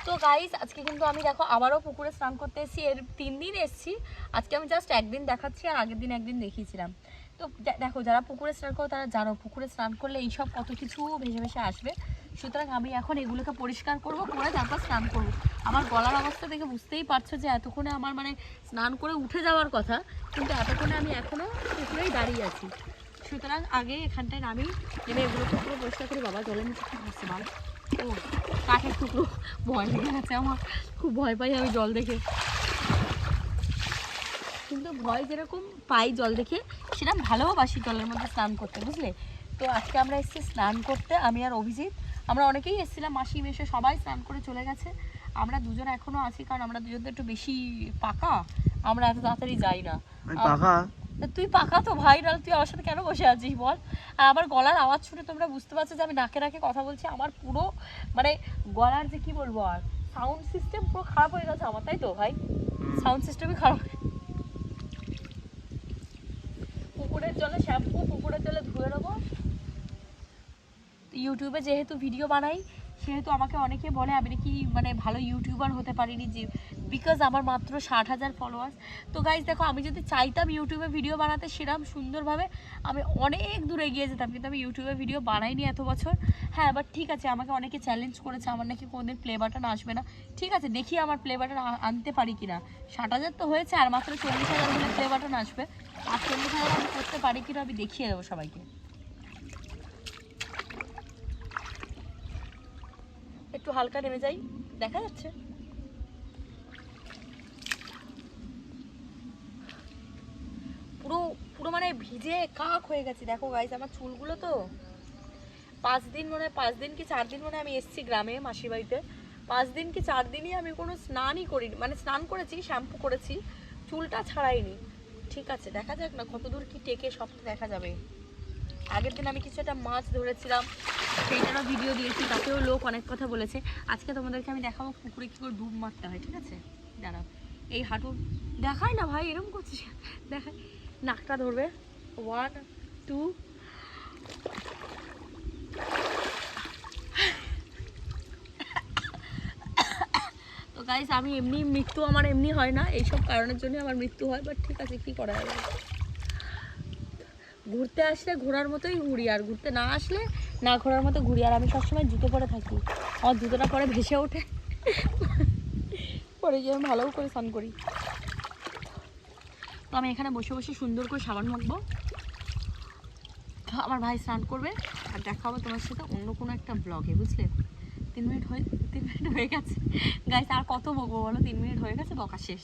তো গাইস আজকে কিন্তু আমি দেখো আবারও পুকুরে স্নান করতে এসেছি। এর 3 দিন এসেছি, আজকে আমি জাস্ট একদিন দেখাচ্ছি আর আগের দিন একদিন দেখিয়েছিলাম। তো দেখো যারা পুকুরে স্নান করো তারা জানো পুকুরে স্নান করলে এইসব কত কিছু ভেসে ভেসে আসবে। সুতরাং আমি এখন এগুলোকে পরিষ্কার করবো, করে তারপর স্নান করবো। আমার গলার অবস্থা দেখে বুঝতেই পারছো যে এতক্ষণে আমার মানে স্নান করে উঠে যাওয়ার কথা, কিন্তু এতক্ষণে আমি এখনও পুকুরেই দাঁড়িয়ে আছি। সুতরাং আগে এখানটায় নামি নেমে এগুলোকে পুরো পরিষ্কার করি। বাবা জলের নিচে কি হচ্ছে বল? ও কাঠের টুকরো, ভয় লেগে গেছে আমার, খুব ভয় পাই আমি জল দেখে। কিন্তু ভয় যেরকম পাই জল দেখে, সেরকম ভালোবাসি জলের মধ্যে স্নান করতে, বুঝলে? তো আজকে আমরা এসেছি স্নান করতে, আমি আর অভিজিৎ। আমরা অনেকেই এসেছিলাম, মাসি মেশে সবাই স্নান করে চলে গেছে। আমরা দুজন এখনও আছি, কারণ আমরা দুজন তো একটু বেশি পাকা, আমরা এত তাড়াতাড়ি যাই না। তুই পাকা তো ভাই, নাহলে তুই আমার সাথে কেন বসে আছিস বল? আর আমার গলার আওয়াজ শুনে তোমরা বুঝতে পারছো যে আমি নাকে নাকে কথা বলছি। আমার পুরো মানে গলার যে কি বলবো, আর সাউন্ড সিস্টেম পুরো খারাপ হয়ে গেছে আমার, তাই তো ভাই? সাউন্ড সিস্টেমই খারাপ। পুকুরের জলে শ্যাম্পু, পুকুরের জলে ধুয়ে নেবো। ইউটিউবে যেহেতু ভিডিও বানাই, সেহেতু আমাকে অনেকে বলে আমি নাকি মানে ভালো ইউটিউবার হতে পারিনি, যে বিকজ আমার মাত্র 60,000 ফলোয়ার্স। তো গাইজ দেখো, আমি যদি চাইতাম ইউটিউবে ভিডিও বানাতে সেরকম সুন্দরভাবে, আমি অনেক দূরে এগিয়ে যেতাম, কিন্তু আমি ইউটিউবে ভিডিও বানাইনি এত বছর। হ্যাঁ, বাট ঠিক আছে, আমাকে অনেকে চ্যালেঞ্জ করেছে আমার নাকি কোনোদিন প্লে বাটন আসবে না। ঠিক আছে, দেখি আমার প্লে বাটন আনতে পারি কিনা। 60,000 তো হয়েছে, আর মাত্র 40,000 হলে প্লে বাটন আসবে। আর 40,000 আমি করতে পারি কিনা আমি দেখিয়ে দেবো সবাইকে। একটু হালকা নেমে যাই, দেখা যাচ্ছে? পুরো পুরো মানে ভিজে কাক হয়ে গেছে। দেখো গাইস, আমার চুলগুলো তো 5 দিন মনে হয়, 5 দিন কি 4 দিন মনে হয় আমি এসেছি গ্রামে মাসির বাড়িতে। 5 দিন কি 4 দিনই আমি কোনো স্নানই করিনি, মানে স্নান করেছি, শ্যাম্পু করেছি, চুলটা ছাড়াইনি। ঠিক আছে, দেখা যাক না কত দূর কি টেকে, সব তো দেখা যাবে। আগের দিন আমি কিছু একটা মাছ ধরেছিলাম, সেইটারও ভিডিও দিয়েছি, তাতেও লোক অনেক কথা বলেছে। আজকে তোমাদেরকে আমি দেখাবো পুকুরে কী করে ডুব মারতে হয়, ঠিক আছে? দাঁড়াও, এই হাঁটু দেখায় না ভাই, এরকম করছিস, দেখায়। নাকটা ধরবে, 1 2। তো গাইস, আমি এমনি মৃত্যু আমার এমনি হয় না, এইসব কারণের জন্য আমার মৃত্যু হয়, বাট ঠিক আছে, কি করা যাবে। ঘুরতে আসলে ঘোরার মতোই ঘুরি, আর ঘুরতে না আসলে না ঘোরার মতো ঘুরি। আর আমি সবসময় জুতো পরে থাকি, আমার জুতোটা পরে ভেসে ওঠে, পরে গিয়ে আমি ভালো করে স্নান করি। তো আমি এখানে বসে বসে সুন্দর করে সাবান মাখবো, আমার ভাই স্নান করবে, আর দেখা হবে তোমার সাথে অন্য কোনো একটা ব্লগে, বুঝলে? 3 মিনিট হয়ে গেছে গাইস, আর কত বকবো বলো? 3 মিনিট হয়ে গেছে, বকা শেষ।